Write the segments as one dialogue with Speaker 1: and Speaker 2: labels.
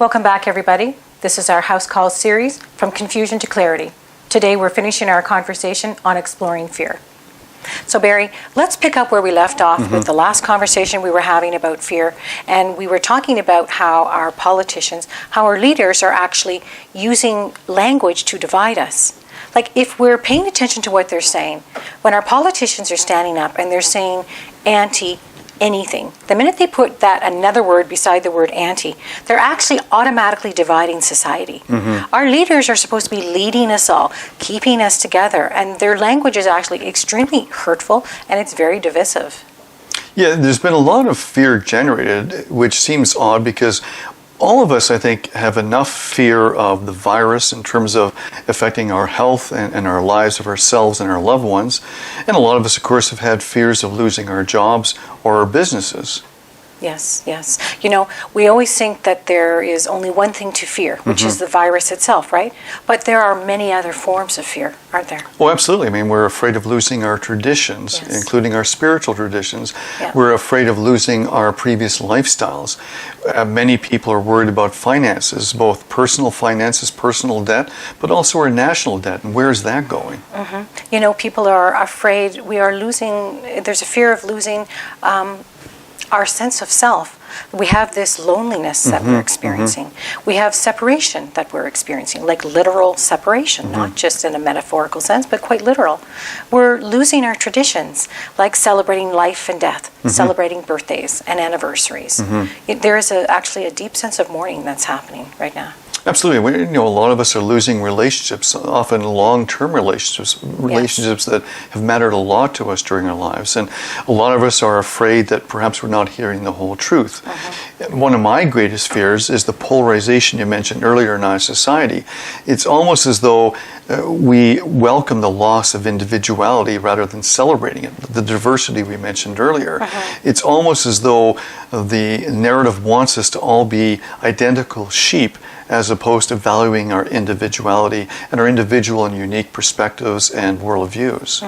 Speaker 1: Welcome back, everybody. This is our House Calls series, From Confusion to Clarity. Today we're finishing our conversation on exploring fear. So Barry, let's pick up where we left off with the last conversation we were having about fear. And we were talking about how our politicians, how our leaders are actually using language to divide us. Like, if we're paying attention to what they're saying, when our politicians are standing up and they're saying anti-anything, the minute they put that another word beside the word anti, they're actually automatically dividing society. Our leaders are supposed to be leading us all, keeping us together, and their language is actually extremely hurtful and it's very divisive.
Speaker 2: Yeah, there's been a lot of fear generated, which seems odd because all of us, I think, have enough fear of the virus in terms of affecting our health and our lives of ourselves and our loved ones. And a lot of us, of course, have had fears of losing our jobs or our businesses.
Speaker 1: Yes, yes. You know, we always think that there is only one thing to fear, which is the virus itself, right? But there are many other forms of fear, aren't there?
Speaker 2: Oh, absolutely. I mean, we're afraid of losing our traditions, including our spiritual traditions. Yeah. We're afraid of losing our previous lifestyles. Many people are worried about finances, both personal finances, personal debt, but also our national debt. And where is that going?
Speaker 1: You know, people are afraid there's a fear of losing our sense of self. We have this loneliness that we're experiencing. We have separation that we're experiencing, like literal separation, not just in a metaphorical sense, but quite literal. We're losing our traditions, like celebrating life and death, celebrating birthdays and anniversaries. There is actually a deep sense of mourning that's happening right now.
Speaker 2: Absolutely. A lot of us are losing relationships, often long-term relationships that have mattered a lot to us during our lives. And a lot of us are afraid that perhaps we're not hearing the whole truth. One of my greatest fears is the polarization you mentioned earlier in our society. It's almost as though we welcome the loss of individuality rather than celebrating it, the diversity we mentioned earlier. It's almost as though the narrative wants us to all be identical sheep, as opposed to valuing our individuality and our individual and unique perspectives and worldviews.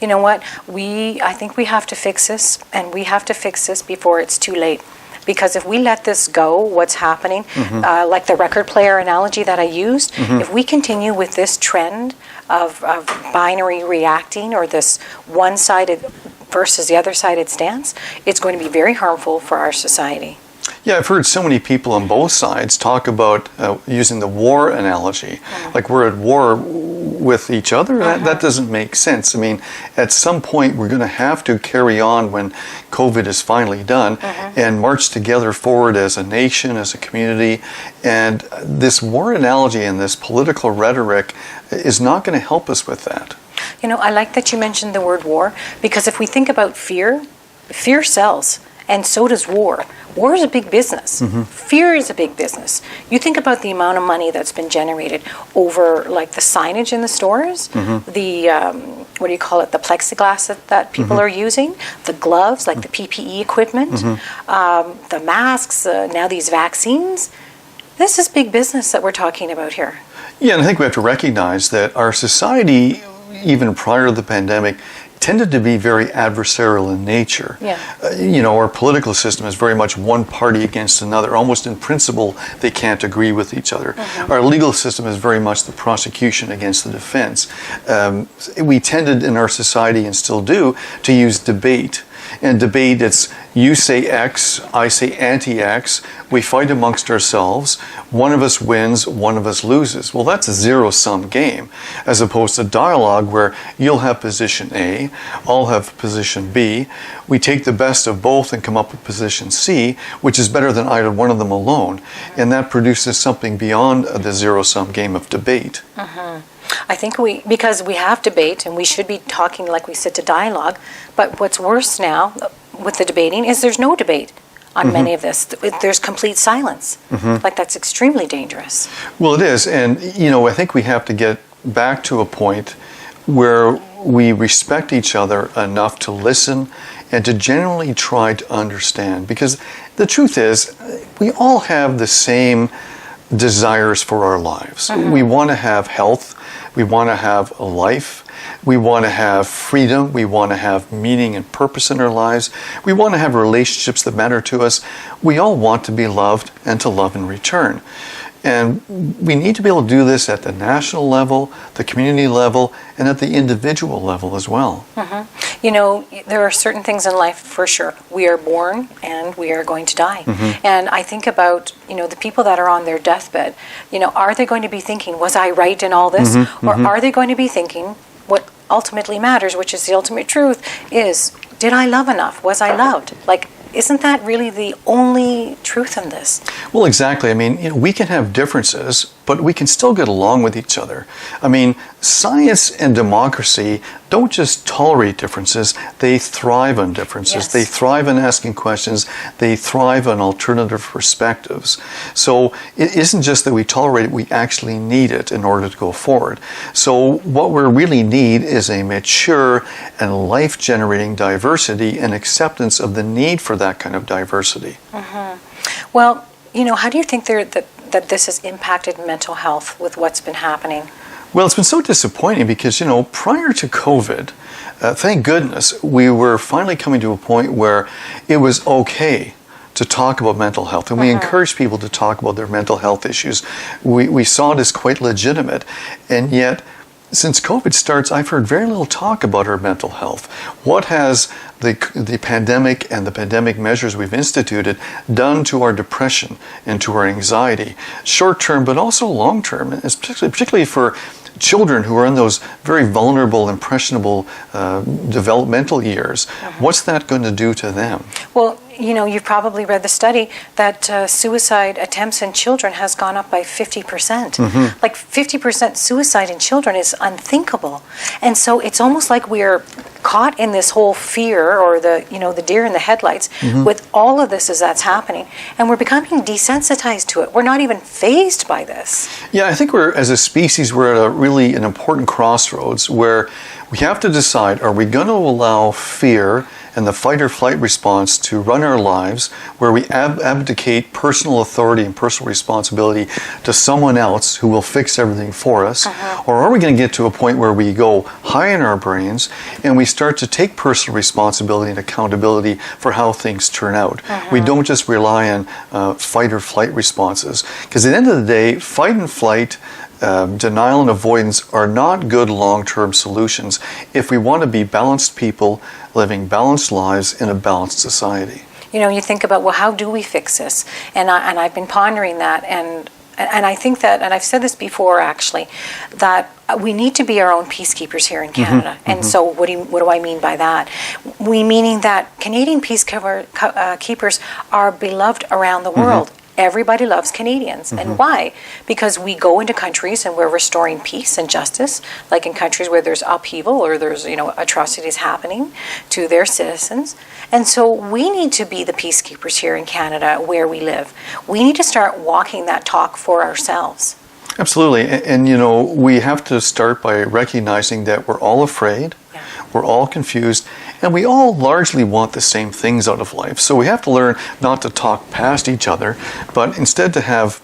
Speaker 2: You know what? I think we have to fix this, and we have to fix this before it's too late. Because if we let this go, what's happening, like the record player analogy that I used, if we continue with this trend of binary reacting, or this one-sided versus the other-sided stance, it's going to be very harmful for our society. Yeah, I've heard so many people on both sides talk about using the war analogy, like we're at war with each other. That doesn't make sense. I mean, at some point we're going to have to carry on when COVID is finally done and march together forward as a nation, as a community. And this war analogy and this political rhetoric is not going to help us with that. You know, I like that you mentioned the word war, because if we think about fear sells. And so does war. War is a big business. Fear is a big business. You think about the amount of money that's been generated over, like, the signage in the stores, the, what do you call it, the plexiglass that people are using, the gloves, like the PPE equipment, the masks, now these vaccines. This is big business that we're talking about here. Yeah, and I think we have to recognize that our society, even prior to the pandemic, tended to be very adversarial in nature. Our political system is very much one party against another. Almost in principle, they can't agree with each other. Our legal system is very much the prosecution against the defense. We tended in our society, and still do, to use debate. And debate, it's you say X, I say anti-X, we fight amongst ourselves, one of us wins, one of us loses. Well, that's a zero-sum game, as opposed to dialogue where you'll have position A, I'll have position B, we take the best of both and come up with position C, which is better than either one of them alone, and that produces something beyond the zero-sum game of debate. I think because we have debate, and we should be talking, like we said, to dialogue, but what's worse now with the debating is there's no debate on many of this. There's complete silence. Like, that's extremely dangerous. Well, it is, and I think we have to get back to a point where we respect each other enough to listen and to genuinely try to understand, because the truth is we all have the same desires for our lives. We want to have health, We want to have a life. We want to have freedom. We want to have meaning and purpose in our lives. We want to have relationships that matter to us. We all want to be loved and to love in return. And we need to be able to do this at the national level, the community level, and at the individual level as well.
Speaker 1: You know, there are certain things in life for sure. We are born and we are going to die. And I think about, you know, the people that are on their deathbed. You know, are they going to be thinking, was I right in all this? Or are they going to be thinking, what ultimately matters, which is the ultimate truth, is, did I love enough? Was I loved? Like, isn't that really the only truth in this?
Speaker 2: Well, exactly. I mean, you know, we can have differences, but we can still get along with each other. I mean, science and democracy don't just tolerate differences, they thrive on differences.
Speaker 1: Yes.
Speaker 2: They thrive on asking questions. They thrive on alternative perspectives. So it isn't just that we tolerate it, we actually need it in order to go forward. So what we really need is a mature and life-generating diversity and acceptance of the need for that kind of diversity.
Speaker 1: Well, you know, how do you think that this has impacted mental health with what's been happening?
Speaker 2: Well, it's been so disappointing because, you know, prior to COVID, thank goodness, we were finally coming to a point where it was okay to talk about mental health, and we encouraged people to talk about their mental health issues. We saw it as quite legitimate, and yet since COVID starts, I've heard very little talk about our mental health. What has the pandemic and the pandemic measures we've instituted done to our depression and to our anxiety, short term but also long term, particularly for children who are in those very vulnerable, impressionable developmental years? What's that going to do to them?
Speaker 1: Well, you know, you've probably read the study that suicide attempts in children has gone up by 50%. Like 50% suicide in children is unthinkable. And so it's almost like we're caught in this whole fear, or the, you know, the deer in the headlights with all of this as that's happening. And we're becoming desensitized to it. We're not even fazed by this.
Speaker 2: Yeah, I think as a species, we're at an important crossroads where we have to decide, are we going to allow fear and the fight or flight response to run our lives, where we abdicate personal authority and personal responsibility to someone else who will fix everything for us? Or are we going to get to a point where we go high in our brains and we start to take personal responsibility and accountability for how things turn out? We don't just rely on fight or flight responses. Because at the end of the day, fight and flight, denial and avoidance are not good long-term solutions if we want to be balanced people living balanced lives in a balanced society.
Speaker 1: You know, you think about, well, how do we fix this? And I've been pondering that, and I think that, and I've said this before actually, that we need to be our own peacekeepers here in Canada. And so what do I mean by that? Meaning that Canadian peacekeepers are beloved around the world. Everybody loves Canadians. And why? Because we go into countries and we're restoring peace and justice, like in countries where there's upheaval or there's, you know, atrocities happening to their citizens. And so we need to be the peacekeepers here in Canada where we live. We need to start walking that talk for ourselves.
Speaker 2: Absolutely. And you know, we have to start by recognizing that we're all afraid, we're all confused, and we all largely want the same things out of life. So we have to learn not to talk past each other, but instead to have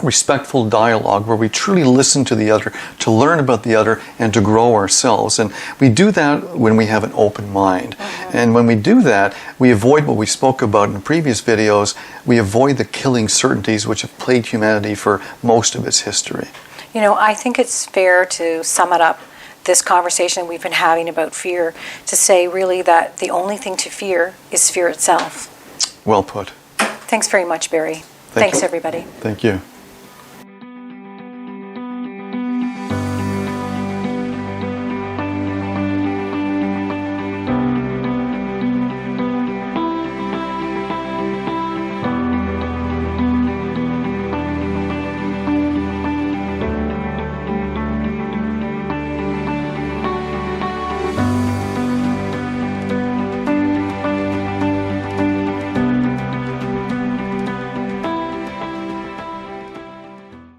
Speaker 2: respectful dialogue where we truly listen to the other, to learn about the other, and to grow ourselves. And we do that when we have an open mind. And when we do that, we avoid what we spoke about in the previous videos. We avoid the killing certainties which have plagued humanity for most of its history. You
Speaker 1: know, I think it's fair to sum it up, this conversation we've been having about fear, to say really that the only thing to fear is fear itself.
Speaker 2: Well put.
Speaker 1: Thanks very much, Barry. Thanks, everybody.
Speaker 2: Thank you.